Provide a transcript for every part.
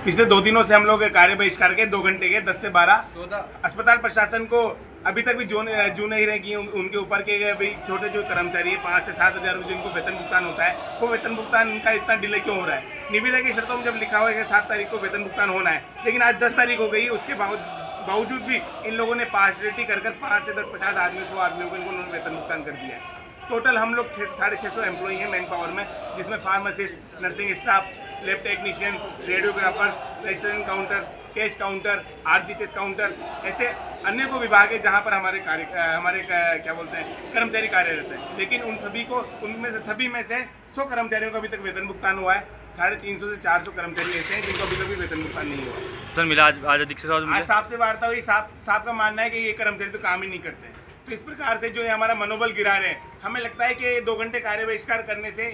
पिछले 2 दिनों से हम लोग कार्य बहिष्कार के 2 घंटे के 10 से 12 अस्पताल प्रशासन को अभी तक भी जो नहीं रहे कि उनके ऊपर के अभी छोटे जो कर्मचारी है 5 से 7 हज़ार रुपये जिनको वेतन भुगतान होता है, वो वेतन भुगतान उनका इतना डिले क्यों हो रहा है। निविदा की शर्तों में जब लिखा हुआ है कि 7 तारीख को वेतन भुगतान होना है, लेकिन आज 10 तारीख हो गई। उसके बावजूद भी इन लोगों ने पार्शलिटी कर 5 से 10 50 आदमी 100 आदमियों को इनको वेतन भुगतान कर दिया है। टोटल हम लोग 650 एम्प्लॉई हैं मैन पावर में, जिसमें pharmacist, nursing staff, lab technician, radiographers, restaurant counter, cash counter, RGHS counter, ऐसे अन्य को विभाग है जहाँ पर हमारे क्या बोलते हैं कर्मचारी कार्यरत है। लेकिन उनमें से सभी में से 100 कर्मचारियों का अभी तक वेतन भुगतान हुआ है। 350 से 400 कर्मचारी ऐसे हैं जिनको अभी तक भी वेतन भुगतान नहीं हुआ। सर मिला आज अधीक्षक साहब से वार्ता हुई। साहब का मानना है कि ये कर्मचारी तो काम ही नहीं करते। तो इस प्रकार से जो है हमारा मनोबल गिरा रहे हैं। हमें लगता है कि 2 घंटे कार्य बहिष्कार करने से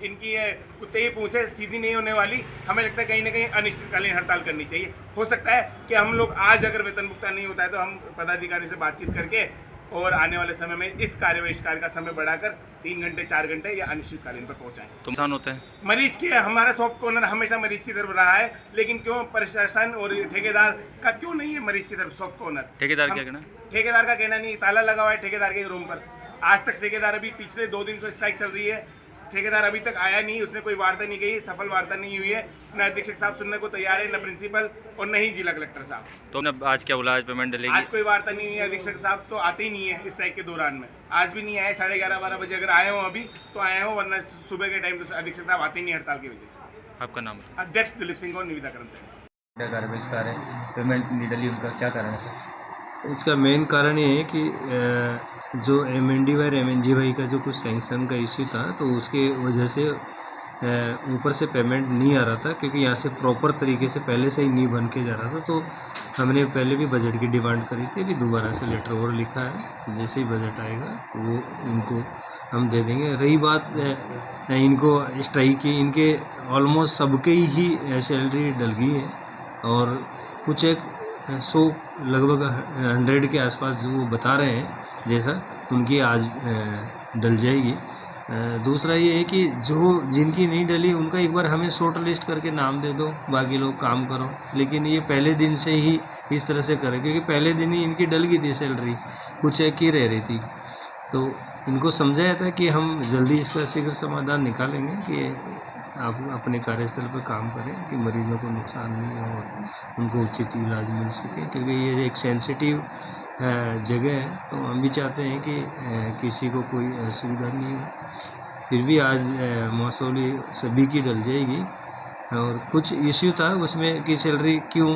इनकी कुत्ते ही पूछे सीधी नहीं होने वाली। हमें लगता है कहीं ना कहीं अनिश्चितकालीन हड़ताल करनी चाहिए। हो सकता है कि हम लोग आज अगर वेतन भुगतान नहीं होता है तो हम पदाधिकारियों से बातचीत करके और आने वाले समय में इस कार्य बहिष्कार का समय बढ़ाकर 3 घंटे 4 घंटे या अनिश्चितकालीन पर पहुंचाएं। तो नुकसान होते हैं मरीज के। हमारा सॉफ्ट कॉर्नर हमेशा मरीज की तरफ रहा है, लेकिन क्यों प्रशासन और ठेकेदार का क्यों नहीं है मरीज की तरफ सॉफ्ट कॉर्नर। ठेकेदार क्या कहना? ठेकेदार का कहना नहीं, ताला लगा हुआ है ठेकेदार के रूम पर। आज तक ठेकेदार अभी पिछले 2 दिन से स्ट्राइक चल रही है, ठेकेदार अभी तक आया नहीं, उसने कोई वार्ता नहीं की, सफल वार्ता नहीं हुई है। न अधीक्षक साहब सुनने को तैयार है, न प्रिंसिपल और न ही जिला कलेक्टर साहब। तो आज क्या बोला? आज पेमेंट डलेगी? आज कोई वार्ता नहीं हुई है। अधीक्षक साहब तो आते ही नहीं है स्ट्राइक के दौरान में। आज भी नहीं आए। 11:30-12 बजे अगर आए हो अभी तो आए हो, वरना सुबह के टाइम तो अधीक्षक साहब आते ही नहीं हड़ताल की वजह से। आपका नाम? अध्यक्ष दिलीप सिंह और निविदा कर्मचारी। क्या कार्य बहिष्कार है, पेमेंट नहीं डली, उनका क्या कारण है? इसका मेन कारण ये है कि जो MND वाई MNG भाई का जो कुछ सैंक्शन का इश्यू था, तो उसके वजह से ऊपर से पेमेंट नहीं आ रहा था, क्योंकि यहाँ से प्रॉपर तरीके से पहले से ही नहीं बन के जा रहा था। तो हमने पहले भी बजट की डिमांड करी थी, अभी दोबारा से लेटर और लिखा है। जैसे ही बजट आएगा वो इनको हम दे देंगे। रही बात इनको स्ट्राइक की, इनके ऑलमोस्ट सबके ही सैलरी डल गई है और कुछ 100 लगभग 100 के आसपास वो बता रहे हैं जैसा, उनकी आज डल जाएगी। दूसरा ये है कि जो जिनकी नहीं डली उनका एक बार हमें शॉर्ट लिस्ट करके नाम दे दो, बाकी लोग काम करो। लेकिन ये पहले दिन से ही इस तरह से करें, क्योंकि पहले दिन ही इनकी डल गई थी सैलरी, कुछ एक ही रह रही थी। तो इनको समझाया था कि हम जल्दी इसका शीघ्र समाधान निकालेंगे, कि आप अपने कार्यस्थल पर काम करें कि मरीजों को नुकसान नहीं हो और उनको उचित इलाज मिल सके, क्योंकि ये एक सेंसिटिव जगह है। तो हम भी चाहते हैं कि किसी को कोई असुविधा नहीं हो। फिर भी आज मौसौली सभी की डल जाएगी। और कुछ इश्यू था उसमें कि सैलरी क्यों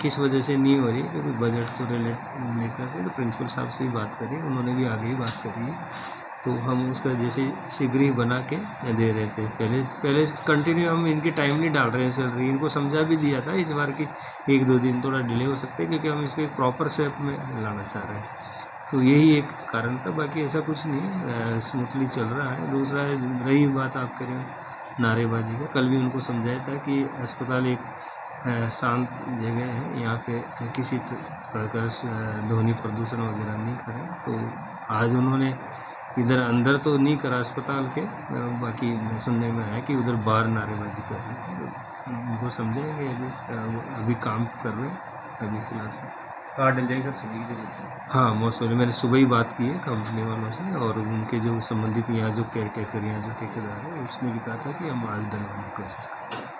किस वजह से नहीं हो रही, क्योंकि बजट को लेकर के तो प्रिंसिपल साहब से भी बात करी, उन्होंने भी आगे ही बात करी है। तो हम उसका जैसे शीघ्र ही बना के दे रहे थे। पहले कंटिन्यू हम इनकी टाइम नहीं डाल रहे हैं सैलरी। इनको समझा भी दिया था इस बार की 1-2 दिन थोड़ा डिले हो सकते हैं, क्योंकि हम इसको एक प्रॉपर शेप में लाना चाह रहे हैं। तो यही एक कारण था, बाकी ऐसा कुछ नहीं, स्मूथली चल रहा है। दूसरा रही बात आप करें नारेबाजी का, कल भी उनको समझाया था कि अस्पताल एक शांत जगह है, यहाँ पे किसी प्रकार का ध्वनि प्रदूषण वगैरह नहीं करें। तो आज उन्होंने इधर अंदर तो नहीं करा अस्पताल के, बाकी सुनने में आया कि उधर बाहर नारेबाजी कर रहे थे। उनको समझाएंगे, अभी काम कर रहे हैं अभी फिलहाल। कार्ड डल जाएगा सभी? हाँ, मौसौली मैंने सुबह ही बात की है कंपनी वालों से, और उनके जो संबंधित यहाँ जो केयर टेकर, यहाँ जो ठेकेदार है, उसने भी कहा था कि हम आज डलवाने की कोशिश करें।